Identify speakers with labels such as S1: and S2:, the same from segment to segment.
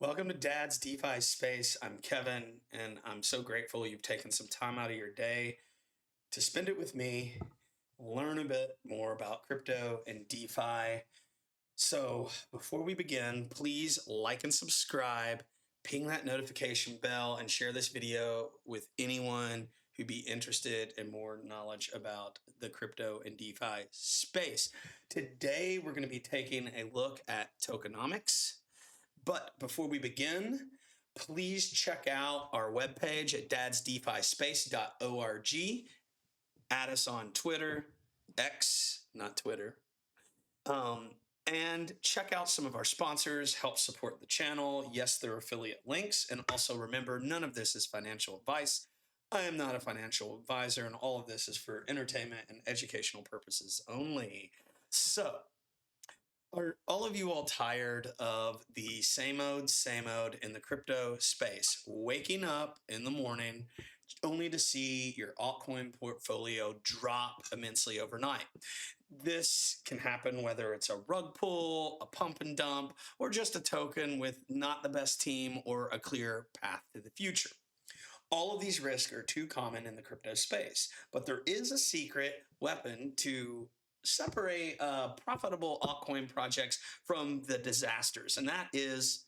S1: Welcome to Dad's DeFi Space. I'm Kevin, and I'm so grateful you've taken some time out of your day to spend it with me, learn a bit more about crypto and DeFi. So before we begin, please like and subscribe, ping that notification bell, and share this video with anyone who'd be interested in more knowledge about the crypto and DeFi space. Today, we're going to be taking a look at tokenomics. But before we begin, please check out our webpage at dadsdefispace.org. Add us on Twitter, X, not Twitter. And check out some of our sponsors, help support the channel. Yes, there are affiliate links. And also remember, none of this is financial advice. I am not a financial advisor, and all of this is for entertainment and educational purposes only. So, are all of you all tired of the same ode in the crypto space? Waking up in the morning only to see your altcoin portfolio drop immensely overnight. This can happen whether it's a rug pull, a pump and dump, or just a token with not the best team or a clear path to the future. All of these risks are too common in the crypto space, but there is a secret weapon to separate profitable altcoin projects from the disasters, and that is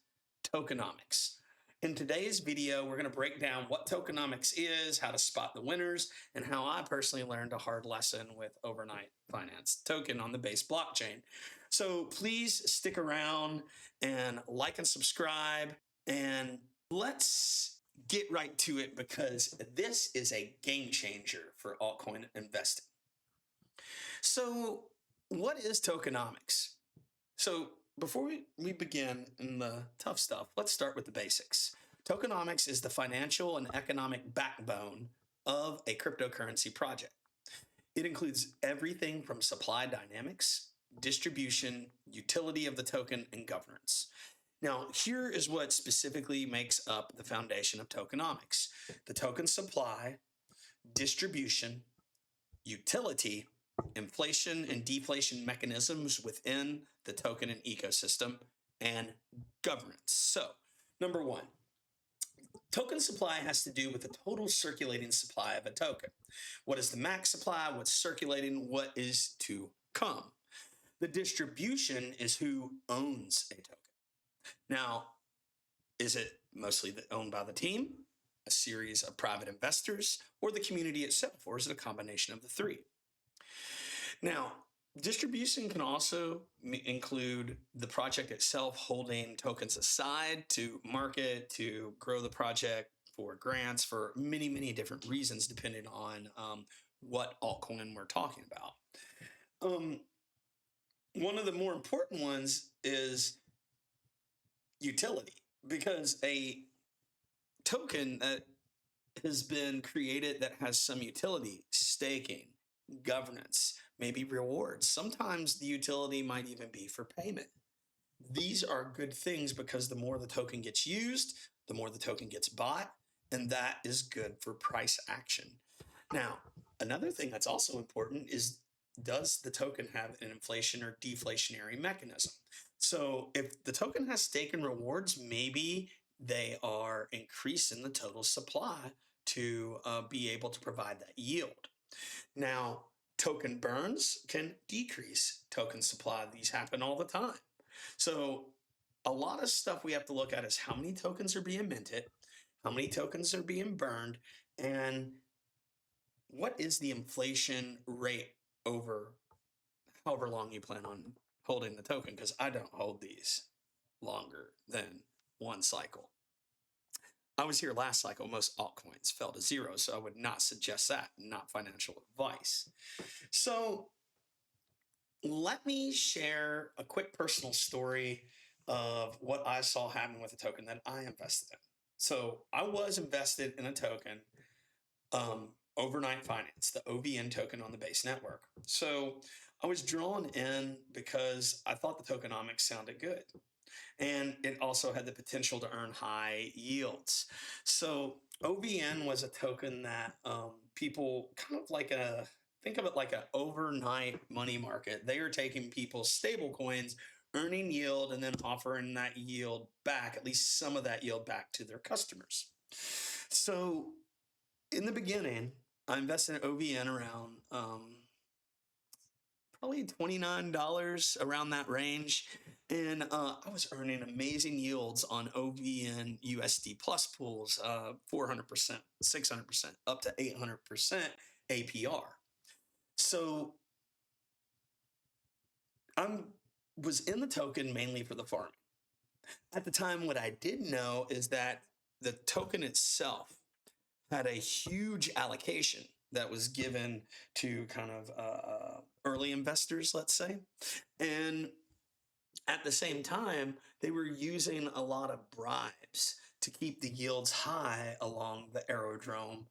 S1: tokenomics. In today's video, we're going to break down what tokenomics is, how to spot the winners, and how I personally learned a hard lesson with overnight finance token on the base blockchain. So please stick around and like and subscribe, and let's get right to it because this is a game changer for altcoin investing. So what is tokenomics? So before we begin in the tough stuff, let's start with the basics. Tokenomics is the financial and economic backbone of a cryptocurrency project. It includes everything from supply dynamics, distribution, utility of the token, and governance. Now, here is what specifically makes up the foundation of tokenomics: the token supply, distribution, utility, inflation and deflation mechanisms within the token and ecosystem, and governance. So, number one, token supply has to do with the total circulating supply of a token. What is the max supply? What's circulating? What is to come? The distribution is who owns a token. Now, is it mostly owned by the team, a series of private investors, or the community itself, or is it a combination of the three? Now, distribution can also include the project itself holding tokens aside to market, to grow the project, for grants, for many, many different reasons, depending on what altcoin we're talking about. One of the more important ones is utility, because a token that has been created that has some utility, staking, governance, maybe rewards. Sometimes the utility might even be for payment. These are good things because the more the token gets used, the more the token gets bought, and that is good for price action. Now, another thing that's also important is, does the token have an inflation or deflationary mechanism? So if the token has stake and rewards, maybe they are increasing the total supply to be able to provide that yield. Now, token burns can decrease token supply. These happen all the time. So a lot of stuff we have to look at is how many tokens are being minted, how many tokens are being burned, and what is the inflation rate over however long you plan on holding the token, because I don't hold these longer than one cycle. I was here last cycle. Most altcoins fell to zero, so I would not suggest that, not financial advice. So let me share a quick personal story of what I saw happen with a token that I invested in. So I was invested in a token, overnight finance, the OVN token on the base network. So I was drawn in because I thought the tokenomics sounded good. And it also had the potential to earn high yields. So OVN was a token that people kind of like think of it like an overnight money market. They are taking people's stable coins, earning yield, and then offering that yield back, at least some of that yield back to their customers. So in the beginning, I invested in OVN around probably $29, around that range. And I was earning amazing yields on OVN USD plus pools, 400%, 600%, up to 800% APR. So I was in the token mainly for the farming. At the time, what I didn't know is that the token itself had a huge allocation that was given to kind of early investors, let's say. And at the same time, they were using a lot of bribes to keep the yields high along the aerodrome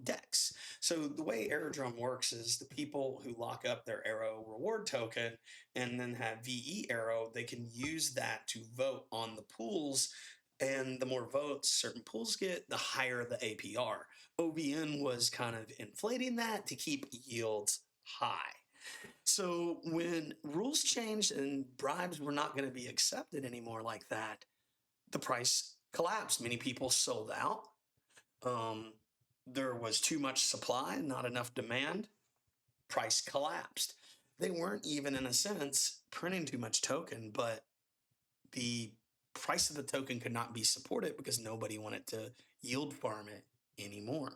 S1: decks. So the way aerodrome works is the people who lock up their Aero reward token and then have VE Aero, they can use that to vote on the pools. And the more votes certain pools get, the higher the APR. OVN was kind of inflating that to keep yields high. So when rules changed and bribes were not going to be accepted anymore like that, the price collapsed. Many people sold out. There was too much supply, not enough demand. Price collapsed. They weren't even, in a sense, printing too much token, but the price of the token could not be supported because nobody wanted to yield farm it anymore.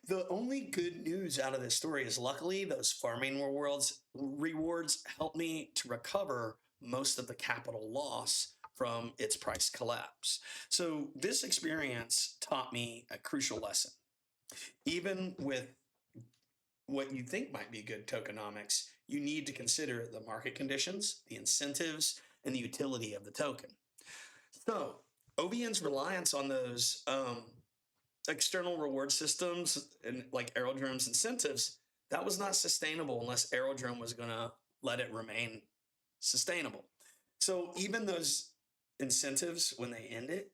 S1: The only good news out of this story is luckily those farming rewards helped me to recover most of the capital loss from its price collapse. So this experience taught me a crucial lesson. Even with what you think might be good tokenomics, you need to consider the market conditions, the incentives, and the utility of the token. So OVN's reliance on those external reward systems and like Aerodrome's incentives, that was not sustainable unless Aerodrome was going to let it remain sustainable. So even those incentives, when they ended,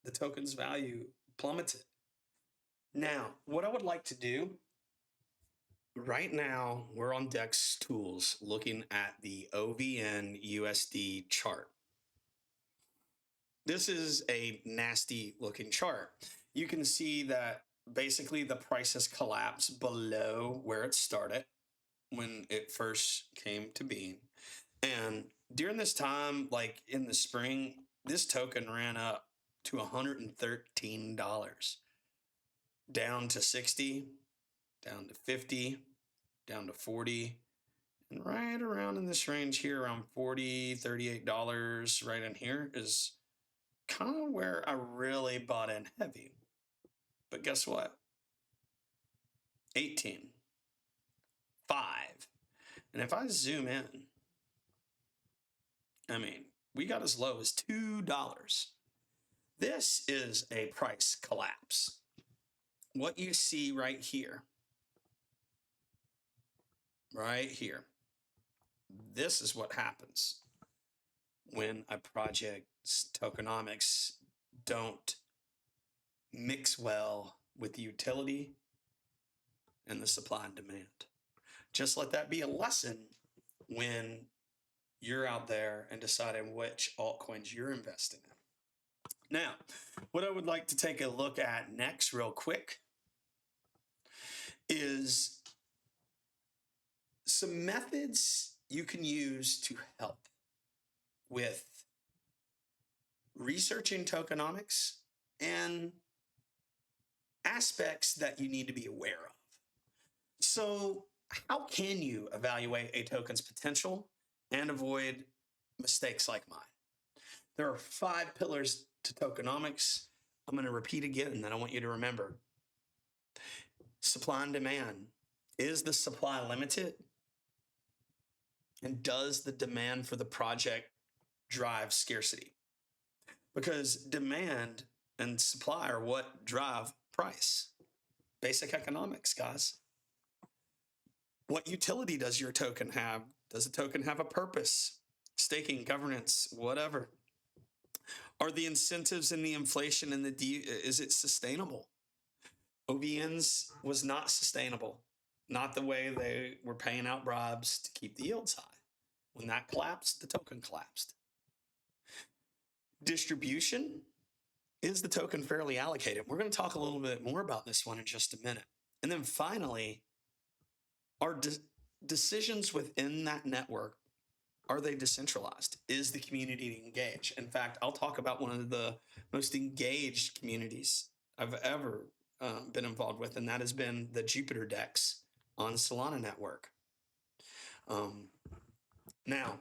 S1: the token's value plummeted. Now, what I would like to do right now, we're on Dex Tools looking at the OVN USD chart. This is a nasty looking chart. You can see that basically the price has collapsed below where it started when it first came to being. And during this time, like in the spring, this token ran up to $113, down to 60, down to 50, down to 40, and right around in this range here, around $40, $38, right in here is kind of where I really bought in heavy. But guess what? 18, 5. And if I zoom in, I mean, we got as low as $2. This is a price collapse. What you see right here, this is what happens when a project's tokenomics don't mix well with the utility and the supply and demand. Just let that be a lesson when you're out there and deciding which altcoins you're investing in. Now, what I would like to take a look at next real quick is some methods you can use to help with researching tokenomics and aspects that you need to be aware of. So how can you evaluate a token's potential and avoid mistakes like mine? There are 5 pillars to tokenomics. I'm going to repeat again, and then I want you to remember. Supply and demand. Is the supply limited? And does the demand for the project drive scarcity? Because demand and supply are what drive price. Basic economics, guys. What utility does your token have? Does the token have a purpose? Staking, governance, whatever. Are the incentives and the inflation and is it sustainable? OVN's was not sustainable. not the way they were paying out bribes to keep the yields high. When that collapsed, the token collapsed. Distribution. Is the token fairly allocated? We're going to talk a little bit more about this one in just a minute. And then finally, are decisions within that network, are they decentralized? Is the community engaged? In fact, I'll talk about one of the most engaged communities I've ever been involved with, and that has been the Jupiter DEX on Solana network. Now,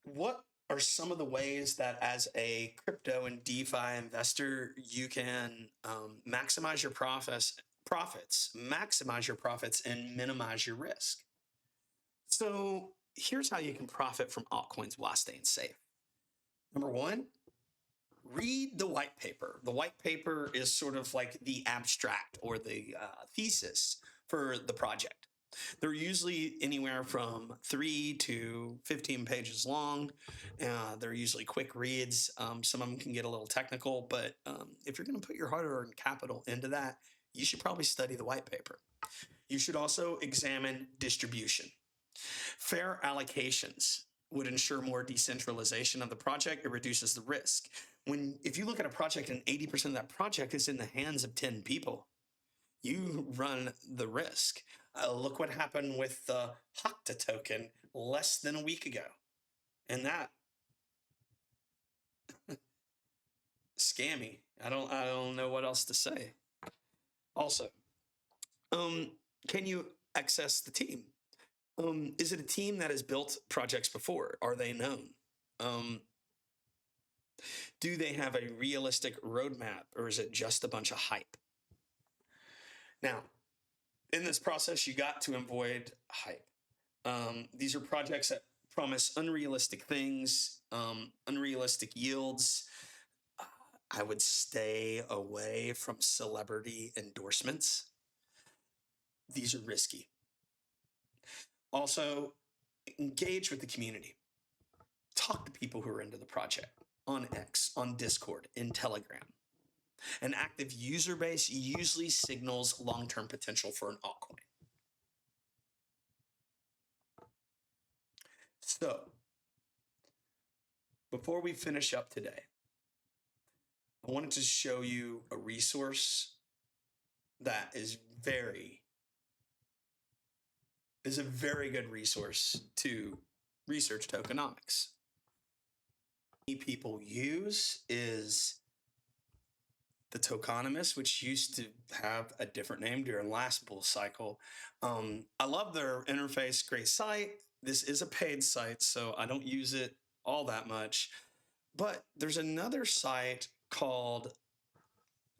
S1: what are some of the ways that as a crypto and DeFi investor, you can maximize your profits, maximize your profits, and minimize your risk? So here's how you can profit from altcoins while staying safe. Number one, read the white paper. The white paper is sort of like the abstract or the thesis for the project. They're usually anywhere from 3 to 15 pages long. They're usually quick reads. Some of them can get a little technical, but if you're going to put your hard-earned capital into that, you should probably study the white paper. You should also examine distribution. Fair allocations would ensure more decentralization of the project. It reduces the risk. If you look at a project and 80% of that project is in the hands of 10 people, you run the risk. Look what happened with the Hakta token less than a week ago. And that scammy. I don't know what else to say. Also, can you access the team? Is it a team that has built projects before? Are they known? Do they have a realistic roadmap, or is it just a bunch of hype? Now, in this process, you got to avoid hype. These are projects that promise unrealistic things, unrealistic yields. I would stay away from celebrity endorsements. These are risky. Also, engage with the community. Talk to people who are into the project on X, on Discord, in Telegram. An active user base usually signals long-term potential for an altcoin. So, before we finish up today, I wanted to show you a resource that is a very good resource to research tokenomics. Many people use is the Tokenomics, which used to have a different name during last bull cycle. I love their interface, great site. This is a paid site, so I don't use it all that much. But there's another site called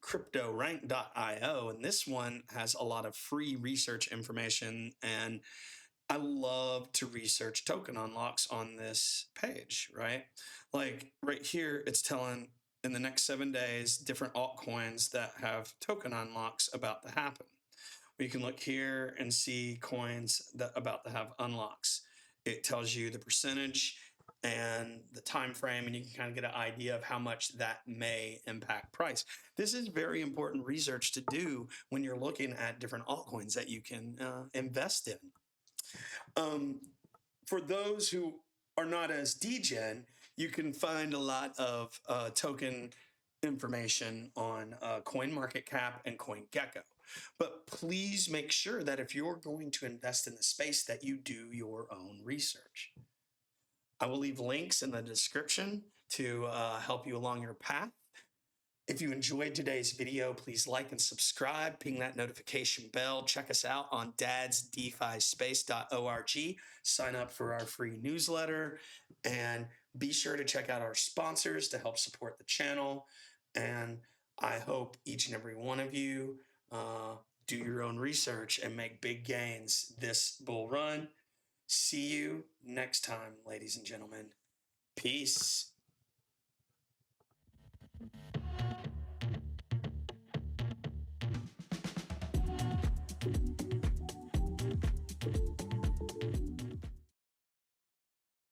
S1: cryptorank.io, and this one has a lot of free research information, and I love to research token unlocks on this page, right? Like right here, it's telling in the next 7 days, different altcoins that have token unlocks about to happen. We can look here and see coins that about to have unlocks. It tells you the percentage and the time frame, and you can kind of get an idea of how much that may impact price. This is very important research to do when you're looking at different altcoins that you can invest in. For those who are not as degen, you can find a lot of token information on CoinMarketCap and CoinGecko. But please make sure that if you're going to invest in the space that you do your own research. I will leave links in the description to help you along your path. If you enjoyed today's video, please like and subscribe, ping that notification bell, check us out on dadsdefispace.org, sign up for our free newsletter, and be sure to check out our sponsors to help support the channel. And I hope each and every one of you do your own research and make big gains this bull run. See you next time, ladies and gentlemen. Peace.